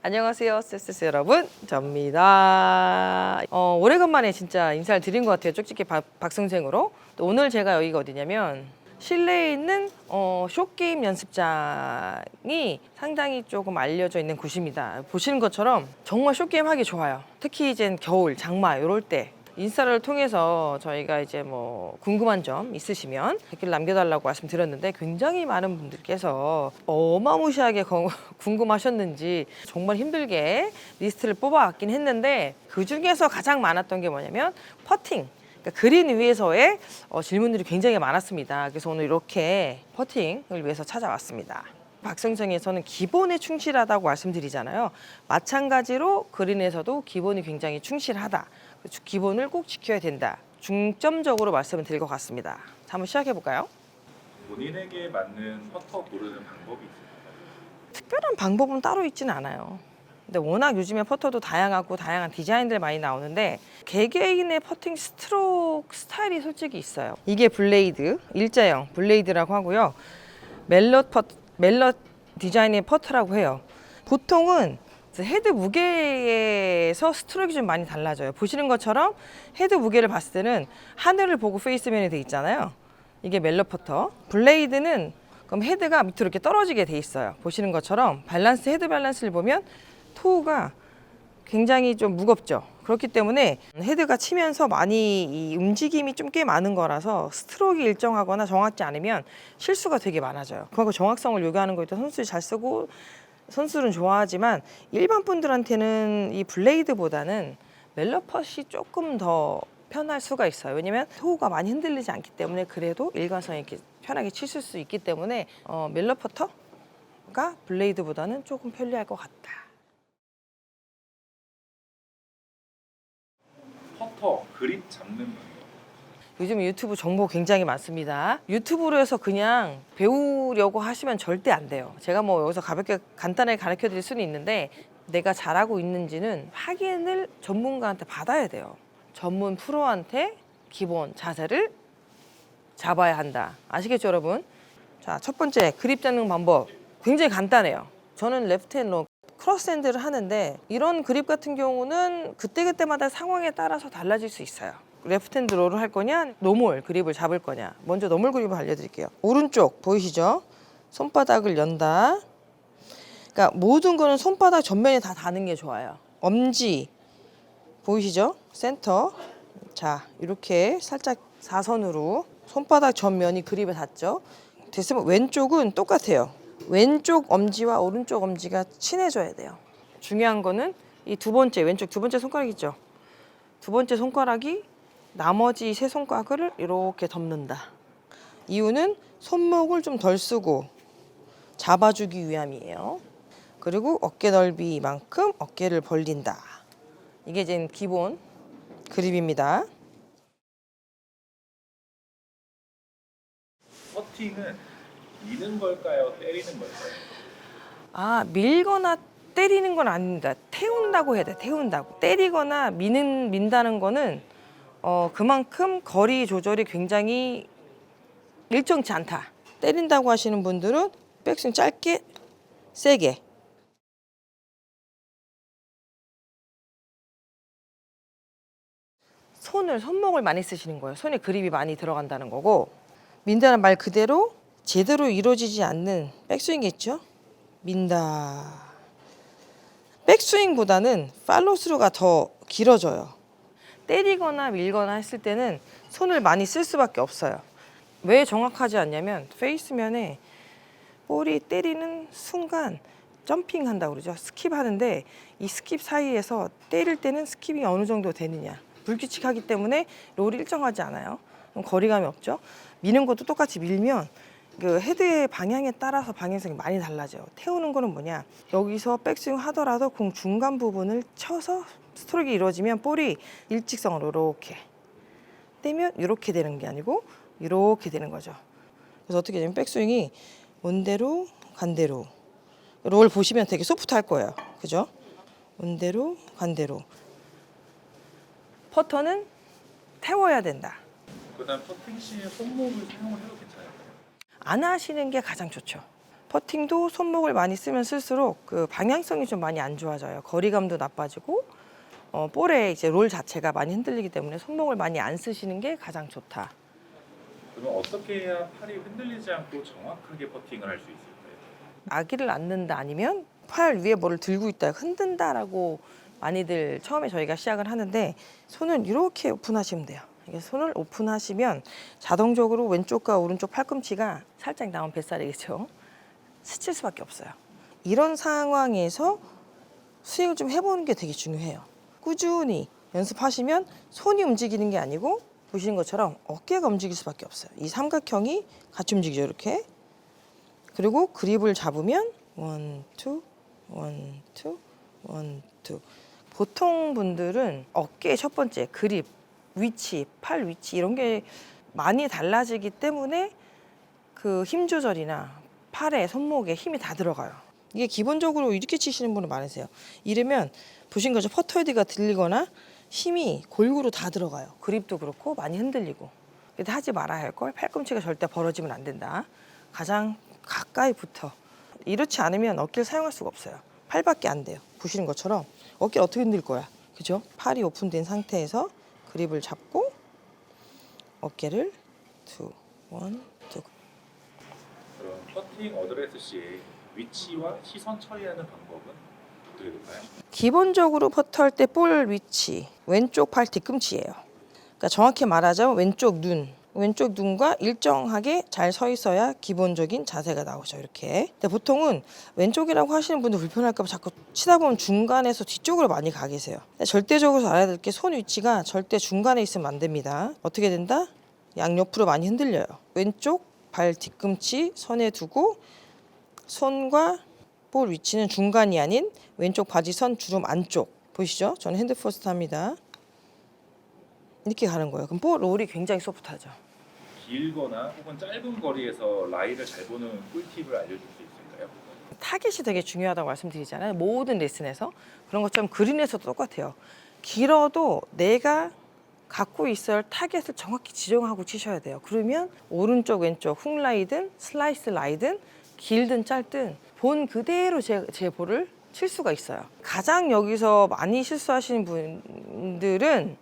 안녕하세요, 쎄쎄쎄 여러분, 접니다. 오래간만에 진짜 인사를 드린 것 같아요. 쪽집게 박승생으로. 또 오늘 제가 여기가 어디냐면 실내에 있는 숏게임 연습장이 상당히 조금 알려져 있는 곳입니다. 보시는 것처럼 정말 숏게임 하기 좋아요. 특히 이제 겨울, 장마 이럴 때 인스타를 통해서 저희가 이제 뭐 궁금한 점 있으시면 댓글 남겨달라고 말씀드렸는데 굉장히 많은 분들께서 어마무시하게 궁금하셨는지 정말 힘들게 리스트를 뽑아왔긴 했는데 그 중에서 가장 많았던 게 뭐냐면 퍼팅, 그러니까 그린 위에서의 질문들이 굉장히 많았습니다. 그래서 오늘 이렇게 퍼팅을 위해서 찾아왔습니다. 박승생에서는 기본에 충실하다고 말씀드리잖아요. 마찬가지로 그린에서도 기본이 굉장히 충실하다. 기본을 꼭 지켜야 된다. 중점적으로 말씀을 드릴 것 같습니다. 자, 한번 시작해 볼까요? 본인에게 맞는 퍼터 고르는 방법이 있을까요? 특별한 방법은 따로 있지는 않아요. 근데 워낙 요즘에 퍼터도 다양하고 다양한 디자인들 많이 나오는데 개개인의 퍼팅 스트로크 스타일이 솔직히 있어요. 이게 블레이드, 일자형 블레이드라고 하고요. 멜럿 디자인의 퍼터라고 해요. 보통은 헤드 무게에서 스트로크가 좀 많이 달라져요. 보시는 것처럼 헤드 무게를 봤을 때는 하늘을 보고 페이스면이 돼 있잖아요. 이게 멜럿 퍼터. 블레이드는 그럼 헤드가 밑으로 이렇게 떨어지게 돼 있어요. 보시는 것처럼 헤드 밸런스를 보면 토우가 굉장히 좀 무겁죠. 그렇기 때문에 헤드가 치면서 많이 이 움직임이 좀 꽤 많은 거라서 스트로크가 일정하거나 정확지 않으면 실수가 되게 많아져요. 그만큼 정확성을 요구하는 거에 선수들이 잘 쓰고 선수들은 좋아하지만 일반 분들한테는 이 블레이드보다는 멜럿펫이 조금 더 편할 수가 있어요. 왜냐면 토우가 많이 흔들리지 않기 때문에 그래도 일관성 있게 편하게 치실 수 있기 때문에 멜럿 퍼터가 블레이드보다는 조금 편리할 것 같다. 퍼터 그립 잡는 방법. 요즘 유튜브 정보 굉장히 많습니다. 유튜브로 해서 그냥 배우려고 하시면 절대 안 돼요. 제가 뭐 여기서 가볍게 간단하게 가르쳐 드릴 수는 있는데 내가 잘하고 있는지는 확인을 전문가한테 받아야 돼요. 전문 프로한테 기본 자세를 잡아야 한다. 아시겠죠, 여러분? 자, 첫 번째 그립 잡는 방법 굉장히 간단해요. 저는 레프트핸드 크로스핸드를 하는데 이런 그립 같은 경우는 그때그때마다 상황에 따라서 달라질 수 있어요. 레프트핸드 롤을 할 거냐, 노멀 그립을 잡을 거냐. 먼저 노멀 그립을 알려드릴게요. 오른쪽 보이시죠? 손바닥을 연다. 그러니까 모든 거는 손바닥 전면에 다 닿는 게 좋아요. 엄지 보이시죠? 센터. 자, 이렇게 살짝 사선으로 손바닥 전면이 그립에 닿죠. 됐으면 왼쪽은 똑같아요. 왼쪽 엄지와 오른쪽 엄지가 친해져야 돼요. 중요한 거는 이 두 번째, 왼쪽 두 번째 손가락 있죠? 두 번째 손가락이 나머지 세 손가락을 이렇게 덮는다. 이유는 손목을 좀 덜 쓰고 잡아주기 위함이에요. 그리고 어깨 넓이만큼 어깨를 벌린다. 이게 이제 기본 그립입니다. 퍼팅은 미는 걸까요? 때리는 걸까요? 아, 밀거나 때리는 건 아닙니다. 태운다고 해야 돼. 태운다고. 때리거나 민다는 거는 그만큼 거리 조절이 굉장히 일정치 않다. 때린다고 하시는 분들은 백스윙 짧게, 세게. 손목을 많이 쓰시는 거예요. 손에 그립이 많이 들어간다는 거고, 민다는 말 그대로 제대로 이루어지지 않는 백스윙이겠죠? 민다. 백스윙보다는 팔로스루가 더 길어져요. 때리거나 밀거나 했을 때는 손을 많이 쓸 수밖에 없어요. 왜 정확하지 않냐면 페이스면에 볼이 때리는 순간 점핑한다고 그러죠. 스킵하는데 이 스킵 사이에서 때릴 때는 스킵이 어느 정도 되느냐. 불규칙하기 때문에 롤이 일정하지 않아요. 그럼 거리감이 없죠. 미는 것도 똑같이 밀면 그 헤드의 방향에 따라서 방향성이 많이 달라져요. 태우는 거는 뭐냐? 여기서 백스윙 하더라도 공 중간 부분을 쳐서 스트로크가 이루어지면 볼이 일직선으로 이렇게 떼면 이렇게 되는 게 아니고 이렇게 되는 거죠. 그래서 어떻게 되냐면 백스윙이 온대로 간대로 롤 보시면 되게 소프트할 거예요. 그죠? 온대로 간대로. 퍼터는 태워야 된다. 그다음 퍼팅 시에 손목을 사용을 해도 괜찮아요? 안 하시는 게 가장 좋죠. 퍼팅도 손목을 많이 쓰면 쓸수록 그 방향성이 좀 많이 안 좋아져요. 거리감도 나빠지고 볼의 이제 롤 자체가 많이 흔들리기 때문에 손목을 많이 안 쓰시는 게 가장 좋다. 그러면 어떻게 해야 팔이 흔들리지 않고 정확하게 퍼팅을 할 수 있을까요? 아기를 낳는다 아니면 팔 위에 뭐를 들고 있다 흔든다라고 많이들 처음에 저희가 시작을 하는데 손을 이렇게 오픈하시면 돼요. 이게 손을 오픈하시면 자동적으로 왼쪽과 오른쪽 팔꿈치가 살짝 나온 뱃살이겠죠. 스칠 수밖에 없어요. 이런 상황에서 스윙을 좀 해보는 게 되게 중요해요. 꾸준히 연습하시면 손이 움직이는 게 아니고 보시는 것처럼 어깨가 움직일 수밖에 없어요. 이 삼각형이 같이 움직이죠, 이렇게. 그리고 그립을 잡으면 1, 2, 1, 2, 1, 2. 보통 분들은 어깨의 첫 번째 그립, 위치, 팔 위치 이런 게 많이 달라지기 때문에 그 힘 조절이나 팔에 손목에 힘이 다 들어가요. 이게 기본적으로 이렇게 치시는 분은 많으세요. 이러면 보신 거죠? 퍼터헤드가 들리거나 힘이 골고루 다 들어가요. 그립도 그렇고 많이 흔들리고. 근데 하지 말아야 할 걸. 팔꿈치가 절대 벌어지면 안 된다. 가장 가까이 붙어. 이렇지 않으면 어깨를 사용할 수가 없어요. 팔밖에 안 돼요. 보시는 것처럼 어깨를 어떻게 흔들 거야. 그죠? 팔이 오픈된 상태에서 그립을 잡고 어깨를 2, 1, 2. 그럼 퍼팅 어드레스 시 위치와 시선 처리하는 방법은 어떻게 될까요? 기본적으로 퍼터할 때 볼 위치 왼쪽 팔 뒤꿈치예요. 그러니까 정확히 말하자면 왼쪽 눈과 일정하게 잘 서 있어야 기본적인 자세가 나오죠. 이렇게. 근데 보통은 왼쪽이라고 하시는 분들 불편할까 봐 자꾸 치다 보면 중간에서 뒤쪽으로 많이 가 계세요. 절대적으로 알아야 될 게 손 위치가 절대 중간에 있으면 안 됩니다. 어떻게 된다? 양옆으로 많이 흔들려요. 왼쪽 발 뒤꿈치 선에 두고 손과 볼 위치는 중간이 아닌 왼쪽 바지선 주름 안쪽. 보이시죠? 저는 핸드 퍼스트 합니다. 이렇게 가는 거예요. 그럼 볼 롤이 굉장히 소프트하죠. 길거나 혹은 짧은 거리에서 라이를 잘 보는 꿀팁을 알려줄 수 있을까요? 타겟이 되게 중요하다고 말씀드리잖아요. 모든 레슨에서. 그런 것처럼 그린에서도 똑같아요. 길어도 내가 갖고 있어야 할 타겟을 정확히 지정하고 치셔야 돼요. 그러면 오른쪽 왼쪽 훅 라이든 슬라이스 라이든 길든 짧든 본 그대로 제 볼을 칠 수가 있어요. 가장 여기서 많이 실수하시는 분들은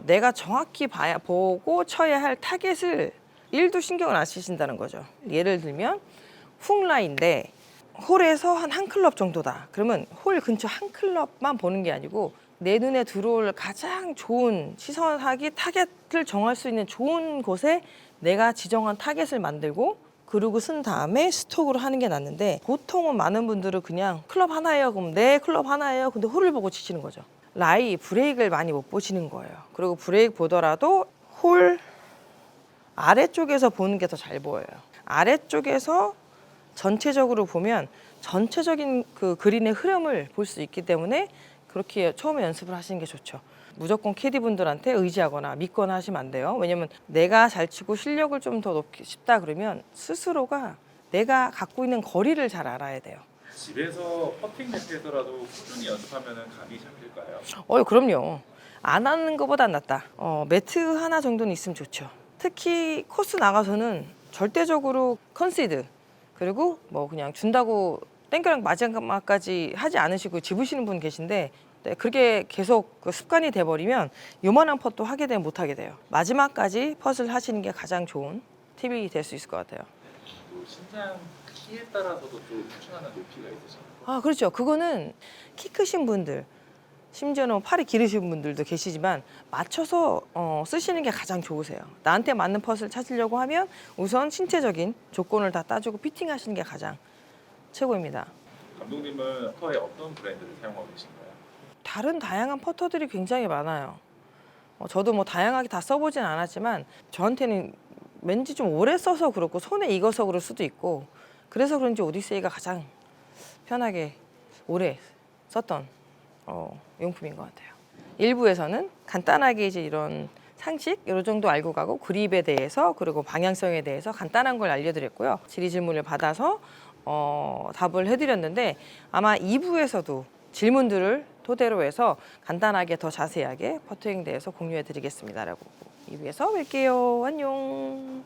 내가 정확히 보고 쳐야 할 타겟을 1도 신경을 안 쓰신다는 거죠. 예를 들면 훅 라인인데 홀에서 한 클럽 정도다. 그러면 홀 근처 한 클럽만 보는 게 아니고 내 눈에 들어올 가장 좋은 시선하기 타겟을 정할 수 있는 좋은 곳에 내가 지정한 타겟을 만들고 그러고 쓴 다음에 스톡으로 하는 게 낫는데 보통은 많은 분들은 그냥 클럽 하나예요. 그럼 네 클럽 하나예요. 근데 홀을 보고 치시는 거죠. 라이 브레이크를 많이 못 보시는 거예요. 그리고 브레이크 보더라도 홀 아래쪽에서 보는 게 더 잘 보여요. 아래쪽에서 전체적으로 보면 전체적인 그 그린의 흐름을 볼 수 있기 때문에 그렇게 처음에 연습을 하시는 게 좋죠. 무조건 캐디분들한테 의지하거나 믿거나 하시면 안 돼요. 왜냐면 내가 잘 치고 실력을 좀 더 높이 싶다 그러면 스스로가 내가 갖고 있는 거리를 잘 알아야 돼요. 집에서 퍼팅 매트에서라도 꾸준히 연습하면 감이 잡힐까요? 그럼요. 안 하는 것보다 낫다. 매트 하나 정도는 있으면 좋죠. 특히 코스 나가서는 절대적으로 컨시드 그리고 뭐 그냥 준다고 땡겨랑 마지막까지 하지 않으시고 집으시는 분 계신데 네, 그렇게 계속 그 습관이 돼버리면 요만한 펫도 하게 되면 못 하게 돼요. 마지막까지 펫을 하시는 게 가장 좋은 팁이 될 수 있을 것 같아요. 또 신장 키에 따라서도 좀 추천하는 높이가 있으신가요? 그렇죠. 그거는 키 크신 분들 심지어는 팔이 기르신 분들도 계시지만 맞춰서 쓰시는 게 가장 좋으세요. 나한테 맞는 펫을 찾으려고 하면 우선 신체적인 조건을 다 따지고 피팅하시는 게 가장 최고입니다. 감독님은 퍼터에 어떤 브랜드를 사용하고 계신가요? 다른 다양한 퍼터들이 굉장히 많아요. 저도 뭐 다양하게 다 써보진 않았지만 저한테는 왠지 좀 오래 써서 그렇고 손에 익어서 그럴 수도 있고 그래서 그런지 오디세이가 가장 편하게 오래 썼던 용품인 것 같아요. 일부에서는 간단하게 이제 이런 상식 이 정도 알고 가고 그립에 대해서 그리고 방향성에 대해서 간단한 걸 알려드렸고요. 질의 질문을 받아서 답을 해드렸는데 아마 2부에서도 질문들을 토대로 해서 간단하게 더 자세하게 퍼팅에 대해서 공유해드리겠습니다. 라고 2부에서 뵐게요. 안녕.